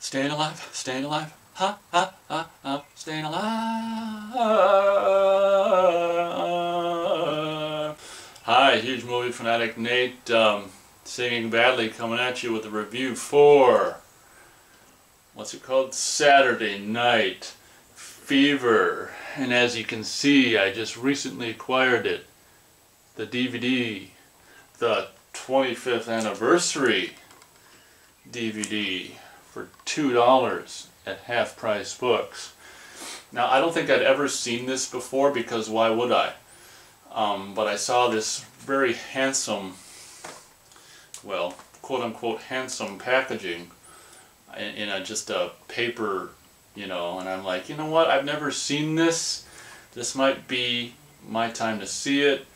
Staying alive, staying alive, ha ha ha ha, staying alive. Hi, huge movie fanatic Nate, singing badly, coming at you with a review for, what's it called? Saturday Night Fever. And as you can see, I just recently acquired it, the DVD, the 25th anniversary DVD, for $2 at Half Price Books. Now, I don't think I'd ever seen this before, because why would I? But I saw this very handsome, well, quote-unquote handsome packaging in just a paper, you know, and I'm like, you know what, I've never seen this. This might be my time to see it.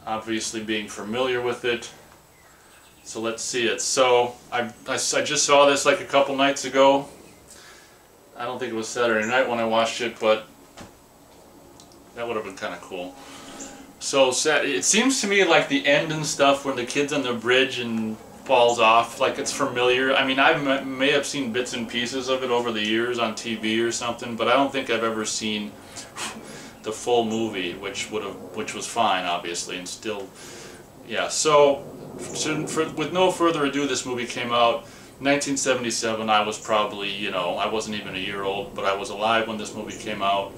Obviously being familiar with it. So let's see it. So I just saw this like a couple nights ago. I don't think it was Saturday night when I watched it, but that would have been kind of cool. So it seems to me like the end and stuff when the kid's on the bridge and falls off, like it's familiar. I mean, I may have seen bits and pieces of it over the years on TV or something, but I don't think I've ever seen the full movie, which was fine, obviously, and still, yeah. So with no further ado, this movie came out 1977. I was probably, you know, I wasn't even a year old, but I was alive when this movie came out.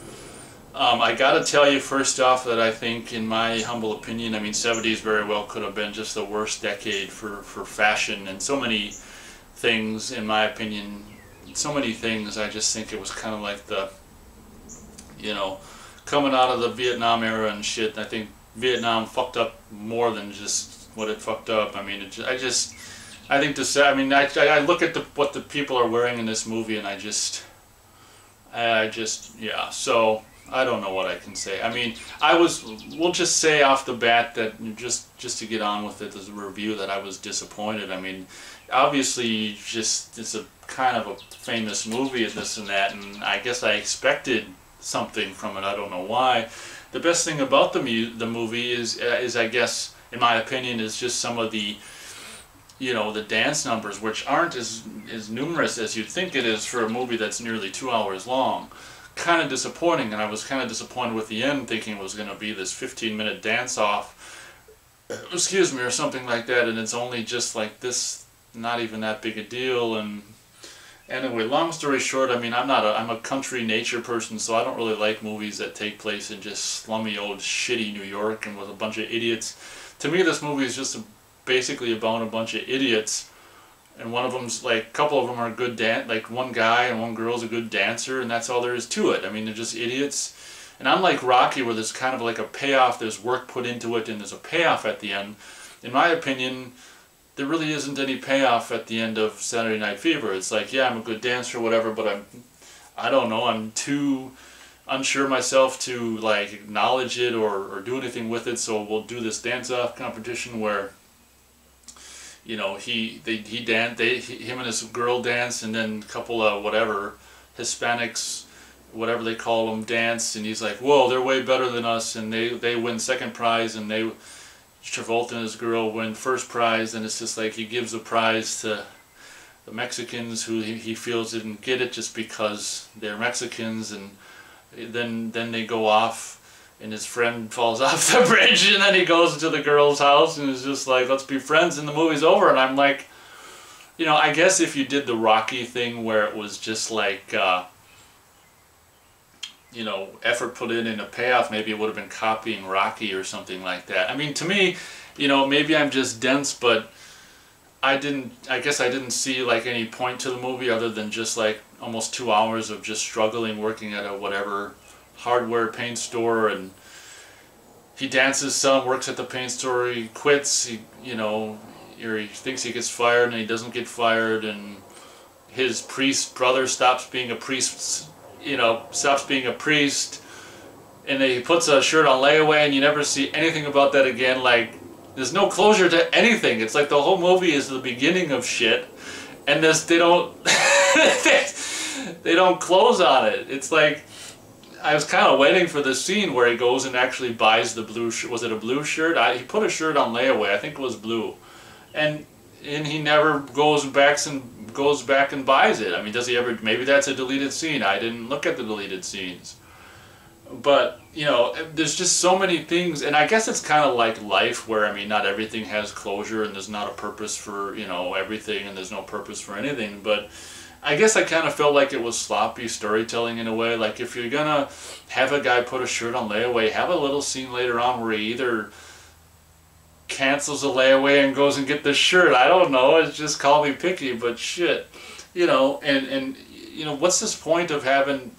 I gotta tell you first off that I think, in my humble opinion, I mean, 70s very well could have been just the worst decade for fashion and so many things, in my opinion. So many things, I just think it was kind of like the, you know, coming out of the Vietnam era and shit. I think Vietnam fucked up more than just what it fucked up. I mean, I think I look at what the people are wearing in this movie, and yeah. So I don't know what I can say. I mean, we'll just say off the bat that just to get on with it as a review, that I was disappointed. I mean, obviously, it's a kind of a famous movie and this and that, and I guess I expected something from it. I don't know why. The best thing about the movie is I guess, in my opinion, is just some of the, you know, the dance numbers, which aren't as numerous as you'd think it is for a movie that's nearly 2 hours long. Kind of disappointing, and I was kind of disappointed with the end, thinking it was going to be this 15-minute dance-off, excuse me, or something like that, and it's only just like this, not even that big a deal. And anyway, long story short, I mean, I'm a country nature person, so I don't really like movies that take place in just slummy old shitty New York and with a bunch of idiots. To me, this movie is just basically about a bunch of idiots, and one of them's like, a couple of them are good like one guy and one girl's a good dancer, and that's all there is to it. I mean, they're just idiots. And unlike Rocky, where there's kind of like a payoff, there's work put into it, and there's a payoff at the end, in my opinion, there really isn't any payoff at the end of Saturday Night Fever. It's like, yeah, I'm a good dancer or whatever, but I don't know, I'm too unsure myself to like acknowledge it or do anything with it, so we'll do this dance-off competition where, you know, him and his girl dance, and then a couple of whatever Hispanics, whatever they call them, dance, and he's like, whoa, they're way better than us, and they win second prize, and Travolta and his girl win first prize, and it's just like he gives a prize to the Mexicans who he feels didn't get it just because they're Mexicans, and then they go off, and his friend falls off the bridge, and then he goes to the girl's house and is just like, let's be friends, and the movie's over. And I'm like, you know, I guess if you did the Rocky thing where it was just like, you know, effort put in and a payoff, maybe it would have been copying Rocky or something like that. I mean, to me, you know, maybe I'm just dense, but I guess I didn't see like any point to the movie other than just like almost 2 hours of just struggling, working at a whatever hardware paint store, and he dances some, works at the paint store, he quits, you know, or he thinks he gets fired and he doesn't get fired, and his priest brother stops being a priest, you know, and he puts a shirt on layaway, and you never see anything about that again. Like, there's no closure to anything. It's like the whole movie is the beginning of shit, and they don't they don't close on it. It's like, I was kind of waiting for the scene where he goes and actually buys the blue shirt. Was it a blue shirt? He put a shirt on layaway. I think it was blue. And he never goes back and buys it. I mean, does he ever? Maybe that's a deleted scene. I didn't look at the deleted scenes. But, you know, there's just so many things, and I guess it's kind of like life where, I mean, not everything has closure, and there's not a purpose for, you know, everything, and there's no purpose for anything, but I guess I kind of felt like it was sloppy storytelling in a way. Like, if you're gonna have a guy put a shirt on layaway, have a little scene later on where he either cancels a layaway and goes and get the shirt. I don't know, it's just, call me picky, but shit. You know, and you know, what's this point of having...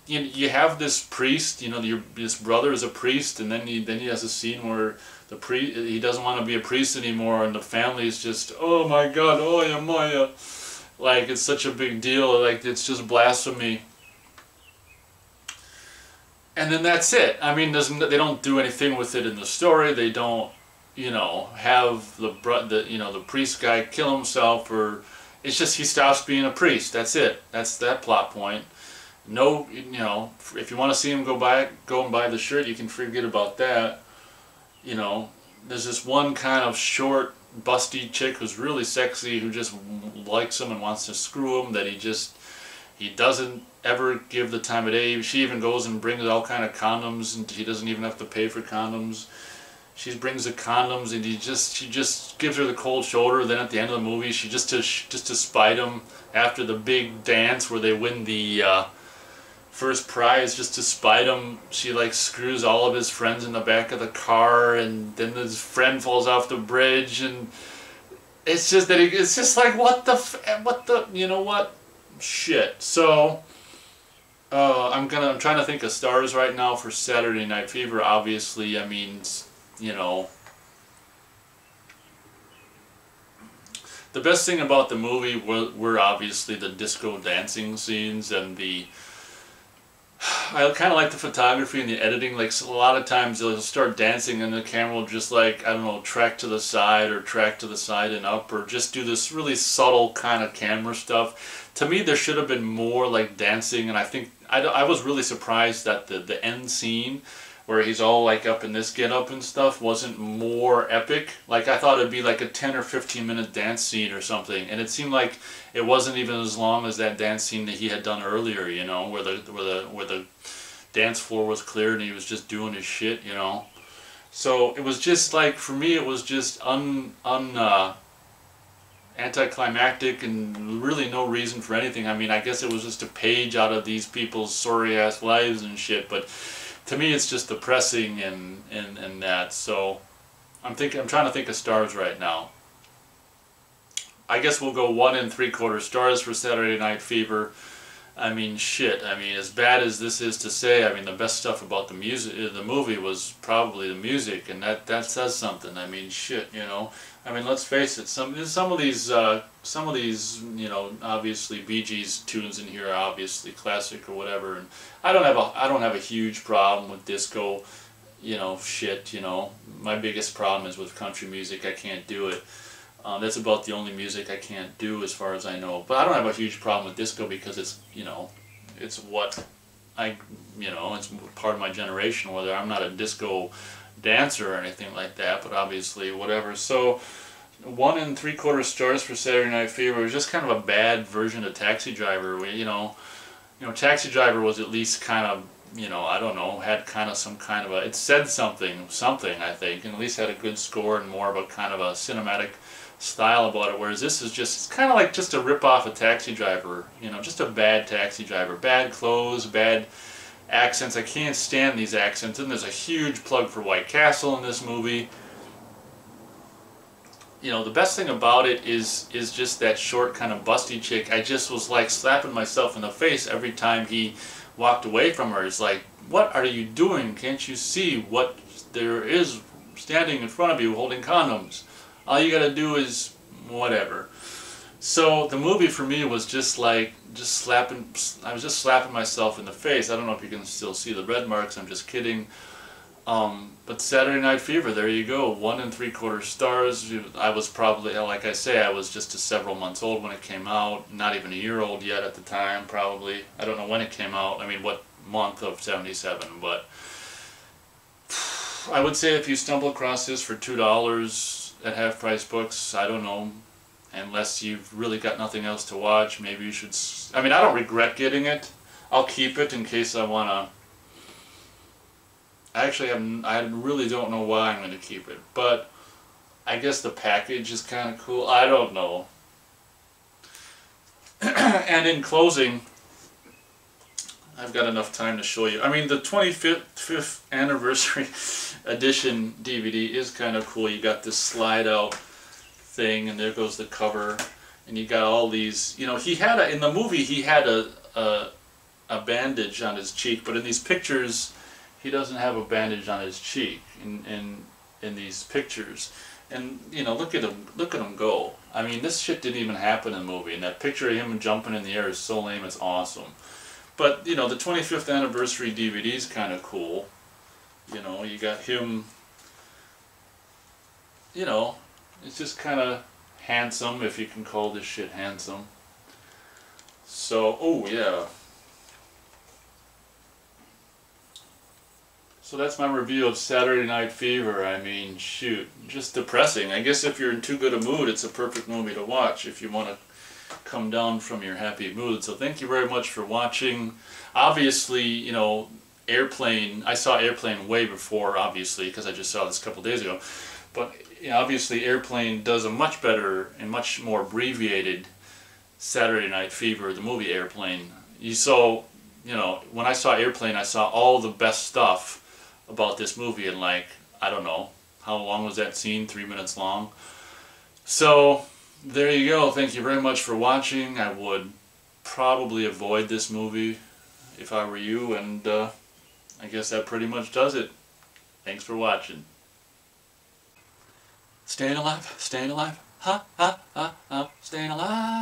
You have this priest, you know, this brother is a priest, and then he has a scene where he doesn't want to be a priest anymore, and the family is just, oh my God, oh yeah, Maya, like it's such a big deal, like it's just blasphemy. And then that's it. I mean, they don't do anything with it in the story. They don't, you know, have the priest guy kill himself, or it's just he stops being a priest. That's it. That's that plot point. No, you know, if you want to see him go and buy the shirt, you can forget about that. You know, there's this one kind of short, busty chick who's really sexy, who just likes him and wants to screw him, that he doesn't ever give the time of day. She even goes and brings all kind of condoms, and he doesn't even have to pay for condoms. She brings the condoms, and she just gives her the cold shoulder. Then at the end of the movie, she just to spite him after the big dance where they win the first prize, just to spite him, she like screws all of his friends in the back of the car, and then his friend falls off the bridge, and it's just that it's just like, what the you know what, shit. So I'm trying to think of stars right now for Saturday Night Fever. Obviously, I mean, you know, the best thing about the movie were obviously the disco dancing scenes, and I kind of like the photography and the editing. Like, so a lot of times they'll start dancing and the camera will just, like, I don't know, track to the side and up, or just do this really subtle kind of camera stuff. To me, there should have been more like dancing, and I think I was really surprised that the end scene where he's all like up in this get-up and stuff wasn't more epic. Like, I thought it'd be like a 10 or 15 minute dance scene or something, and it seemed like it wasn't even as long as that dance scene that he had done earlier, you know, where the dance floor was cleared and he was just doing his shit, you know. So it was just like, for me, it was just anticlimactic and really no reason for anything. I mean, I guess it was just a page out of these people's sorry ass lives and shit, but to me it's just depressing and that. So I'm trying to think of stars right now. I guess we'll go 1 3/4 stars for Saturday Night Fever. I mean, shit. I mean, as bad as this is to say, I mean, the best stuff about the movie was probably the music, and that says something. I mean, shit, you know. I mean, let's face it. Some of these, you know, obviously Bee Gees tunes in here are obviously classic or whatever, and I don't have a huge problem with disco, you know, shit. You know, my biggest problem is with country music. I can't do it. That's about the only music I can't do as far as I know. But I don't have a huge problem with disco because it's, you know, it's what you know, it's part of my generation, whether I'm not a disco dancer or anything like that, but obviously whatever. So 1 3/4 stars for Saturday Night Fever. It was just kind of a bad version of Taxi Driver. You know, Taxi Driver was at least kind of, you know, I don't know, had kind of some kind of it said something, I think, and at least had a good score and more of a kind of a cinematic style about it, whereas this is just, it's kind of like just a rip-off of Taxi Driver, you know, just a bad Taxi Driver. Bad clothes, bad accents. I can't stand these accents, and there's a huge plug for White Castle in this movie. You know, the best thing about it is just that short kind of busty chick. I just was like slapping myself in the face every time he walked away from her. It's like, what are you doing? Can't you see what there is standing in front of you holding condoms? All you gotta do is whatever. So the movie for me was just like, I was just slapping myself in the face. I don't know if you can still see the red marks, I'm just kidding. But Saturday Night Fever, there you go, 1 3/4 stars. I was probably, like I say, I was just several months old when it came out, not even a year old yet at the time, probably. I don't know when it came out, I mean what month of 77, but I would say if you stumble across this for $2 at Half Price Books, I don't know, unless you've really got nothing else to watch, maybe you should. I mean, I don't regret getting it. I'll keep it in case I wanna. Actually, I really don't know why I'm gonna keep it, but I guess the package is kind of cool. I don't know. And in closing, I've got enough time to show you. I mean, the 25th anniversary edition DVD is kind of cool. You got this slide out thing, and there goes the cover, and you got all these. You know, he had in the movie he had a bandage on his cheek, but in these pictures, he doesn't have a bandage on his cheek. In these pictures, and you know, look at him go. I mean, this shit didn't even happen in the movie, and that picture of him jumping in the air is so lame. It's awesome. But, you know, the 25th anniversary DVD is kind of cool. You know, you got him, you know, it's just kind of handsome, if you can call this shit handsome. So, oh yeah. So that's my review of Saturday Night Fever. I mean, shoot, just depressing. I guess if you're in too good a mood, it's a perfect movie to watch if you want to come down from your happy mood. So thank you very much for watching. Obviously, you know, Airplane, I saw Airplane way before, obviously, because I just saw this a couple days ago. But you know, obviously Airplane does a much better and much more abbreviated Saturday Night Fever, the movie Airplane. You know, when I saw Airplane, I saw all the best stuff about this movie in, like, I don't know, how long was that scene? 3 minutes long? So there you go. Thank you very much for watching. I would probably avoid this movie if I were you, and I guess that pretty much does it. Thanks for watching. Staying alive, ha ha ha ha, staying alive.